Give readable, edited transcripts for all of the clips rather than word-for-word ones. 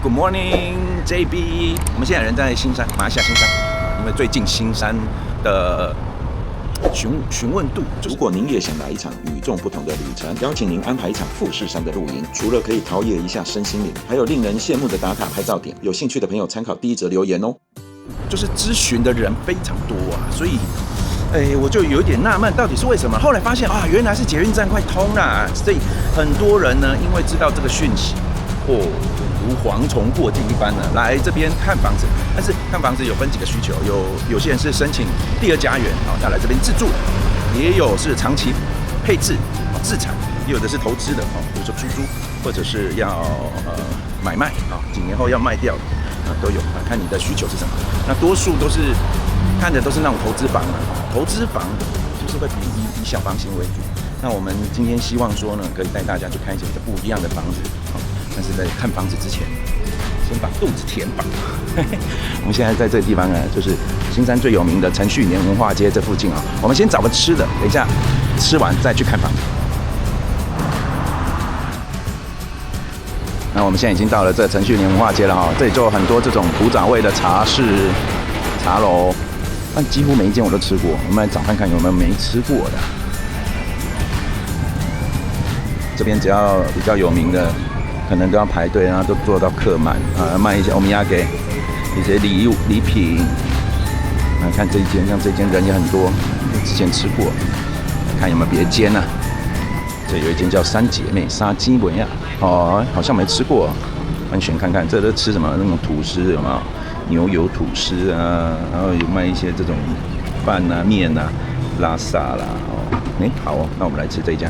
Good morning, JB。我们现在人在新山，马来西亚新山，因为最近新山的询问度，如果您也想来一场与众不同的旅程，邀请您安排一场富士山的露营，除了可以陶冶一下身心灵，还有令人羡慕的打卡拍照点。有兴趣的朋友参考第一则留言哦。就是咨询的人非常多啊，所以，我就有一点纳闷，到底是为什么？后来发现啊，原来是捷运站快通了，所以很多人呢，因为知道这个讯息，如蝗虫过境一般呢，来这边看房子。但是看房子有分几个需求，有些人是申请第二家园，要来这边自住，也有是长期配置自产，也有的是投资的，比如说出租，或者是要买卖几年后要卖掉的。都有，看你的需求是什么。那多数都是看的都是那种投资房投资房就是会以小房型为主。那我们今天希望说呢，可以带大家去看一些不一样的房子，但是在看房子之前，先把肚子填饱。我们现在在这个地方呢，就是新山最有名的陈旭年文化街这附近啊。我们先找个吃的，等一下吃完再去看房子。那我们现在已经到了这陈旭年文化街了哈，这里就有很多这种古早味的茶室、茶楼，但几乎每一间我都吃过。我们来找看看有没有没吃过的。这边只要比较有名的，可能都要排队，然后都做到客满啊，卖一些欧米亚给一些礼品。看这一间，像这间人也很多，之前吃过，看有没有别间呢？这有一间叫三姐妹沙基维亚，好像没吃过，完全看看，这都吃什么？那种吐司有没有？牛油吐司啊，然后有卖一些这种饭啊、面啊、拉萨啦，好哦，那我们来吃这一家。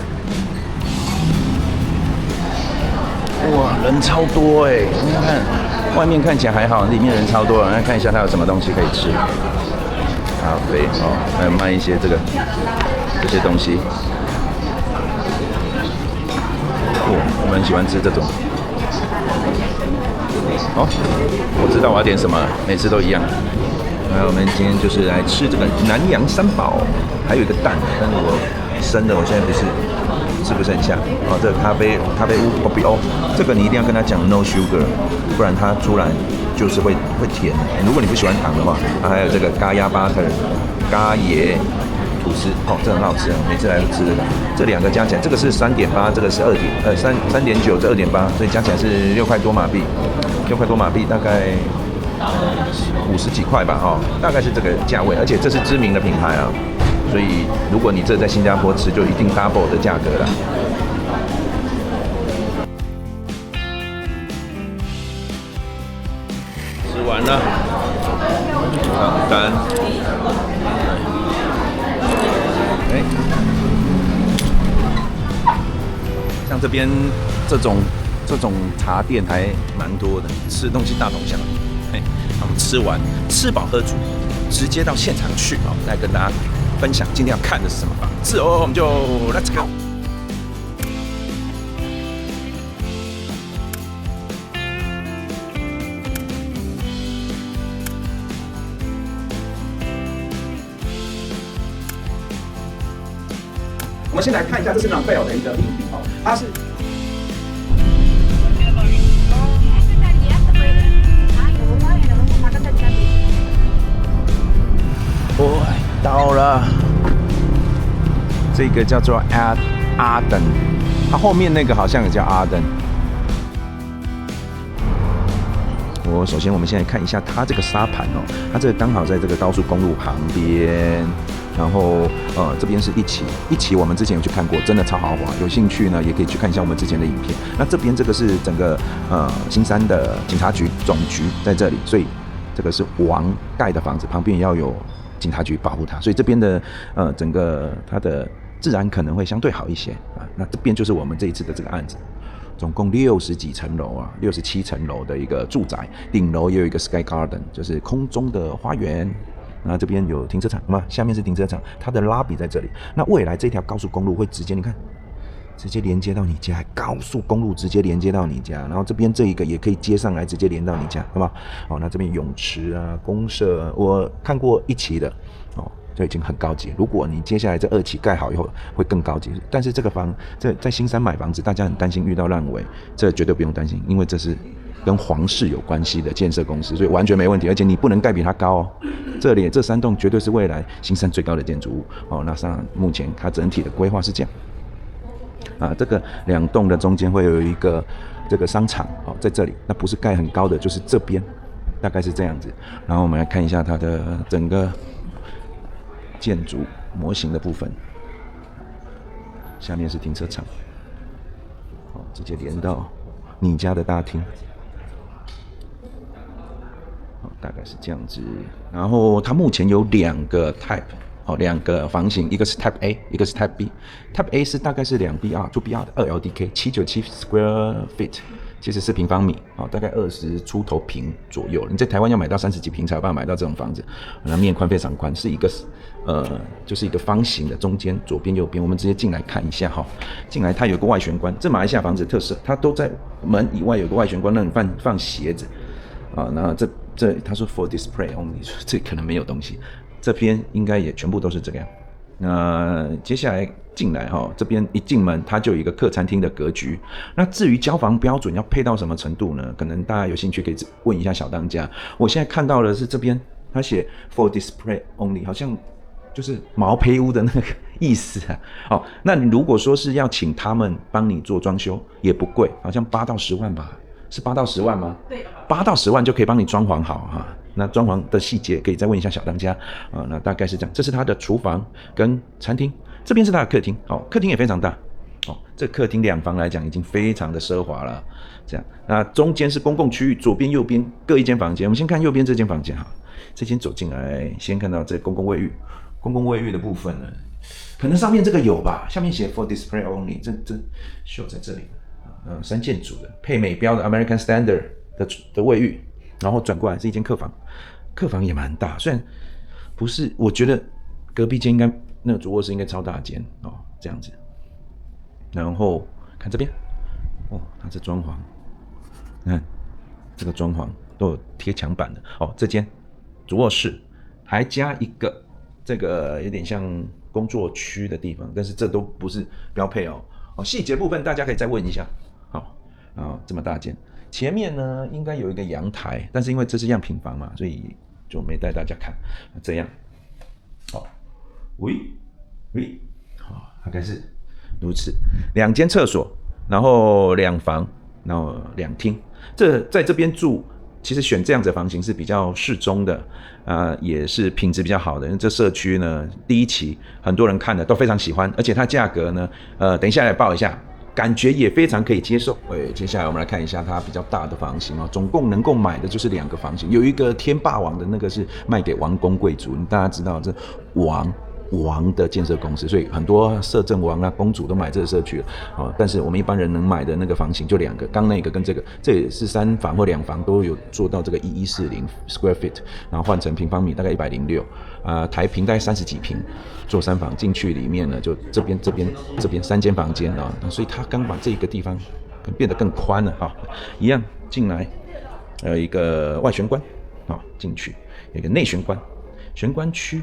哇，人超多哎！你看，外面看起来还好，里面人超多。来看一下它有什么东西可以吃，咖啡还有卖一些这些东西。我们很喜欢吃这种。我知道我要点什么了，每次都一样。我们今天就是来吃这个南洋三宝，还有一个蛋，但是我生的我现在吃不是很下。这个咖啡屋 OBO， 这个你一定要跟他讲 no sugar， 不然它出来就是会甜。如果你不喜欢糖的话，还有这个咖椰 butter， 咖椰吐司，这很好吃啊！每次来都吃这两个加起来，这个是3.8，这个是3.9，这2.8，所以加起来是6块多马币，6块多马币大概50几块吧，大概是这个价位，而且这是知名的品牌啊，所以如果你这在新加坡吃，就一定 double 的价格了。吃完了，账单。像这边这种茶店还蛮多的，吃东西大同小异。我们吃完吃饱喝足，直接到现场去来跟大家分享今天要看的是什么房子我们就 Let's go。我们先来看一下，这是Rafael的一个硬币它是。到了，这个叫做阿登，它后面那个好像也叫阿登。首先我们现在看一下它这个沙盘它这个刚好在这个高速公路旁边。然后这边是一期我们之前有去看过，真的超豪华。有兴趣呢，也可以去看一下我们之前的影片。那这边这个是整个新山的警察局总局在这里，所以这个是王盖的房子，旁边也要有警察局保护它，所以这边的整个它的治安可能会相对好一些啊。那这边就是我们这一次的这个案子。总共60几层楼啊，67层楼的一个住宅，顶楼也有一个 Sky Garden， 就是空中的花园。那这边有停车场，下面是停车场，它的拉比在这里。那未来这条高速公路会直接，你看，直接连接到你家，高速公路直接连接到你家，然后这边这一个也可以接上来，直接连到你家，好不好？那这边泳池啊、公社，我看过1期的，就已经很高级。如果你接下来这2期盖好以后会更高级，但是这个房在新山买房子，大家很担心遇到烂尾，这绝对不用担心，因为这是跟皇室有关系的建设公司，所以完全没问题，而且你不能盖比它高哦。这3栋绝对是未来新山最高的建筑物哦。那上目前它整体的规划是这样啊，这个2栋的中间会有一个这个商场哦，在这里，那不是盖很高的，就是这边，大概是这样子。然后我们来看一下它的整个建筑模型的部分，下面是停车场，哦，直接连到你家的大厅，哦，大概是这样子。然后它目前有2个 type， 哦，2个房型，一个是 Type A， 一个是 Type B。Type A 是大概是2BR、2BR 的2LDK， 797 square feet。其实是平方米，哦，大概20出头平左右。你在台湾要买到30几平才有办法买到这种房子，那面宽非常宽，是一个就是一个方形的，中间左边右边。我们直接进来看一下哈，进来它有个外玄关，这马来西亚房子的特色，它都在门以外有个外玄关，让你放鞋子啊。那这他说 for display only， 这可能没有东西，这边应该也全部都是这个样。那接下来进来哈，这边一进门它就有一个客餐厅的格局。那至于交房标准要配到什么程度呢？可能大家有兴趣可以问一下小当家。我现在看到的是这边他写 for display only， 好像就是毛坯屋的那个意思啊。哦，那你如果说是要请他们帮你做装修，也不贵，好像8到10万吧？是8到10万吗？对，8到10万就可以帮你装潢好哈。那装潢的细节可以再问一下小当家啊。那大概是这样，这是他的厨房跟餐厅，这边是他的客厅，哦，客厅也非常大，哦，这客厅2房来讲已经非常的奢华了。这样，那中间是公共区域，左边右边各一间房间。我们先看右边这间房间哈，这间走进来，先看到这公共卫浴，公共卫浴的部分呢，可能上面这个有吧，下面写 for display only， 这秀在这里，3件组的，配美标的 American Standard 的卫浴。然后转过来是一间客房，客房也蛮大，虽然不是，我觉得隔壁间应该那个主卧室应该超大间哦，这样子。然后看这边，哦，它这装潢，看这个装潢都有贴墙板的哦。这间主卧室还加一个这个有点像工作区的地方，但是这都不是标配哦。哦，细节部分大家可以再问一下。好，啊，这么大间。前面呢应该有一个阳台，但是因为这是样品房嘛，所以就没带大家看。这样，好，好，大概是如此。2间厕所，然后2房，然后2厅。在这边住，其实选这样子的房型是比较适中的，也是品质比较好的。因为这社区呢，第一期很多人看的都非常喜欢，而且它价格呢，等一下来报一下。感觉也非常可以接受。接下来我们来看一下它比较大的房型哦，总共能够买的就是2个房型，有一个天霸王的那个是卖给王公贵族，大家知道这王的建设公司，所以很多摄政王啊、公主都买这个社区了哦。但是我们一般人能买的那个房型就2个，刚那个跟这个，这也是3房或2房都有做到这个1140 square feet， 然后换成平方米大概106，台平大概30几平，做3房进去里面呢，就这边3间房间啊，所以他刚把这个地方变得更宽了啊，一样进来，有一个外玄关啊，进去有一个内玄关，玄关区。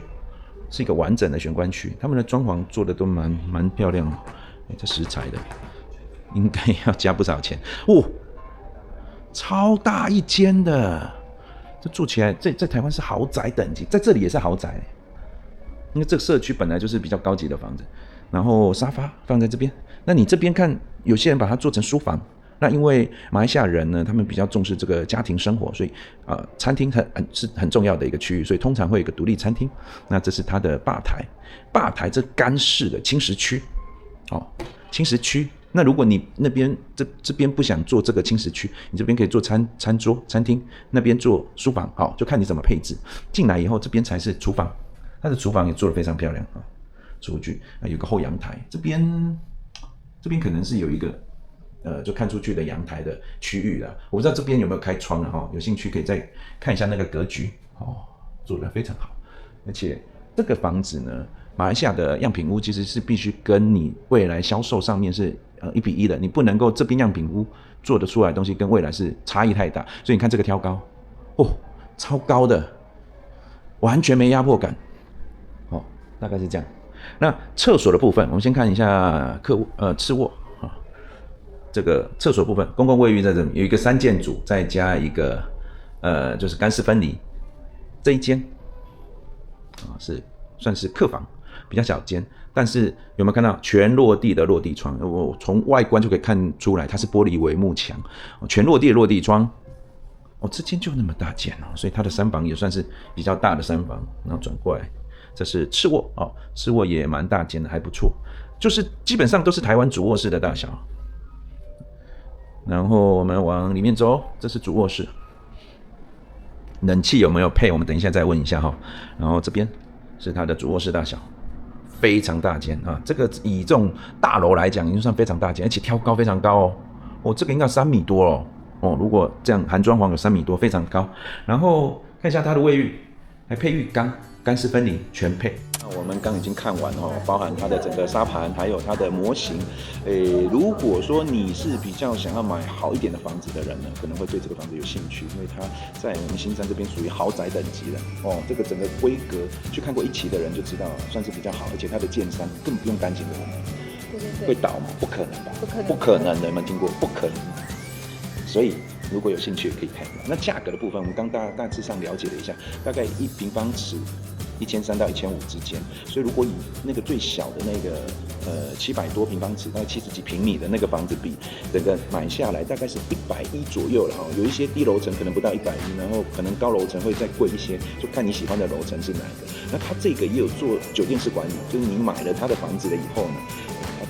是一个完整的玄关区，他们的装潢做的都蛮漂亮的，这石材的，应该要加不少钱哦，超大一间的，这住起来在台湾是豪宅等级，在这里也是豪宅，因为这个社区本来就是比较高级的房子，然后沙发放在这边，那你这边看，有些人把它做成书房。那因为马来西亚人呢，他们比较重视这个家庭生活，所以餐厅是很重要的一个区域，所以通常会有一个独立餐厅。那这是它的吧台这干式的轻食区，哦，轻食区。那如果你那边这边不想做这个轻食区，你这边可以做餐桌餐厅，那边做书房，好，就看你怎么配置。进来以后，这边才是厨房，它的厨房也做得非常漂亮啊，厨具有个后阳台，这边可能是有一个。就看出去的阳台的区域啦，我不知道这边有没有开窗了哈，有兴趣可以再看一下那个格局哦，做得非常好。而且这个房子呢，马来西亚的样品屋其实是必须跟你未来销售上面是1比1的，你不能够这边样品屋做得出来的东西跟未来是差异太大，所以你看这个挑高哦，超高的，完全没压迫感哦，大概是这样。那厕所的部分，我们先看一下次卧。这个厕所部分，公共卫浴在这里有一个3件组，再加一个就是干湿分离。这一间是算是客房，比较小间，但是有没有看到全落地的落地窗？我从外观就可以看出来，它是玻璃帷幕墙，全落地的落地窗。这间就那么大间所以它的3房也算是比较大的3房。然后转过来，这是次卧次卧也蛮大间的，还不错，就是基本上都是台湾主卧室的大小。然后我们往里面走，这是主卧室，冷气有没有配？我们等一下再问一下然后这边是它的主卧室大小，非常大间这个以这种大楼来讲，已经算非常大间，而且挑高非常高这个应该3米多如果这样含装潢有3米多，非常高。然后看一下它的卫浴，还配浴缸，干湿分离全配。我们刚已经看完包含它的整个沙盘，还有它的模型。如果说你是比较想要买好一点的房子的人呢，可能会对这个房子有兴趣，因为它在我们新山这边属于豪宅等级了这个整个规格，去看过1期的人就知道算是比较好，而且它的建商根本不用担心的问题。对，会倒吗？不可能吧？不可能的，有没有听过？不可能。所以如果有兴趣也可以看。那价格的部分，我们刚大致上了解了一下，大概1平方尺1300到1500之间。所以如果以那个最小的那个700多平方尺，大概70几平米的那个房子比，整个买下来大概是110左右了有一些低楼层可能不到110，然后可能高楼层会再贵一些，就看你喜欢的楼层是哪一个。那它这个也有做酒店式管理，就是你买了它的房子了以后呢，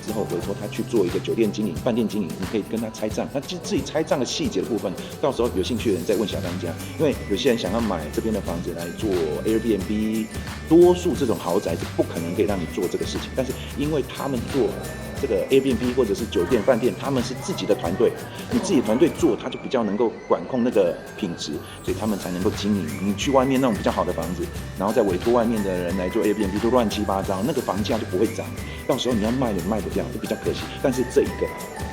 之后委托他去做一个酒店经理、饭店经理，你可以跟他拆账。那自己拆账的细节的部分，到时候有兴趣的人再问小当家。因为有些人想要买这边的房子来做 Airbnb， 多数这种豪宅是不可能可以让你做这个事情。但是因为他们做这个 Airbnb 或者是酒店、饭店，他们是自己的团队，你自己团队做，他就比较能够管控那个品质，所以他们才能够经营。你去外面那种比较好的房子，然后再委托外面的人来做 Airbnb， 都乱七八糟，那个房价就不会涨。到时候你要卖也卖不掉，就比较可惜。但是这一个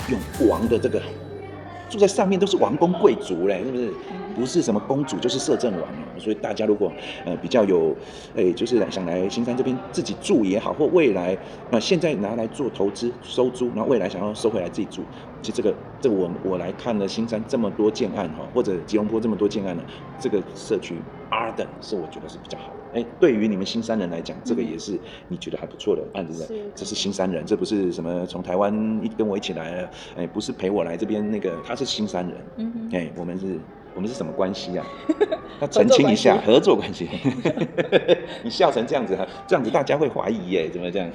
用王的这个住在上面都是王公贵族嘞，是不是？不是什么公主就是摄政王所以大家如果比较有就是想来新山这边自己住也好，或未来现在拿来做投资收租，然后未来想要收回来自己住，其实这个我来看了新山这么多建案或者吉隆坡这么多建案呢，这个社区Arden是我觉得是比较好的。对于你们新山人来讲，这个也是你觉得还不错的案子。这是新山人，这不是什么从台湾跟我一起来不是陪我来这边那个，他是新山人。我们是什么关系啊？要澄清一下，合作关系。你笑成这样子，大家会怀疑耶，怎么这样？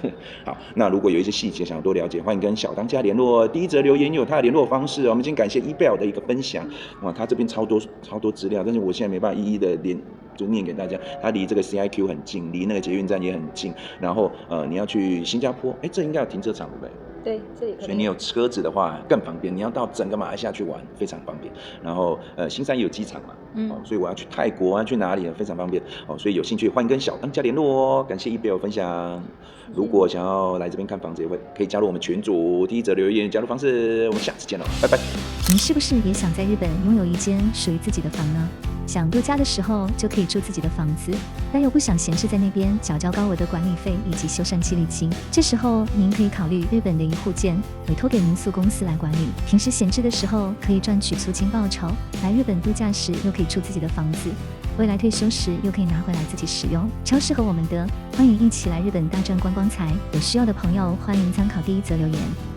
好，那如果有一些细节想要多了解，欢迎跟小当家联络。第一则留言有他的联络方式，我们先感谢 eBell 的一个分享。他这边超多资料，但是我现在没办法一一的就念给大家。他离这个 CIQ 很近，离那个捷运站也很近。然后你要去新加坡，这应该有停车场对不对？对，这里可以。所以你有车子的话更方便，你要到整个马来西亚去玩非常方便。然后新山也有机场嘛，所以我要去泰国要去哪里非常方便所以有兴趣欢迎跟小当家联络感谢eBell分享。如果想要来这边看房子，也可以加入我们群组。第一则留言加入方式，我们下次见了，拜拜。你是不是也想在日本拥有一间属于自己的房呢？想度假的时候就可以住自己的房子，但又不想闲置在那边缴交高额的管理费以及修缮基礼金，这时候您可以考虑日本的一户建，委托给民宿公司来管理，平时闲置的时候可以赚取租金报酬，来日本度假时又可以住自己的房子，未来退休时又可以拿回来自己使用，超适合我们的。欢迎一起来日本大赚观光财，有需要的朋友欢迎参考第一则留言。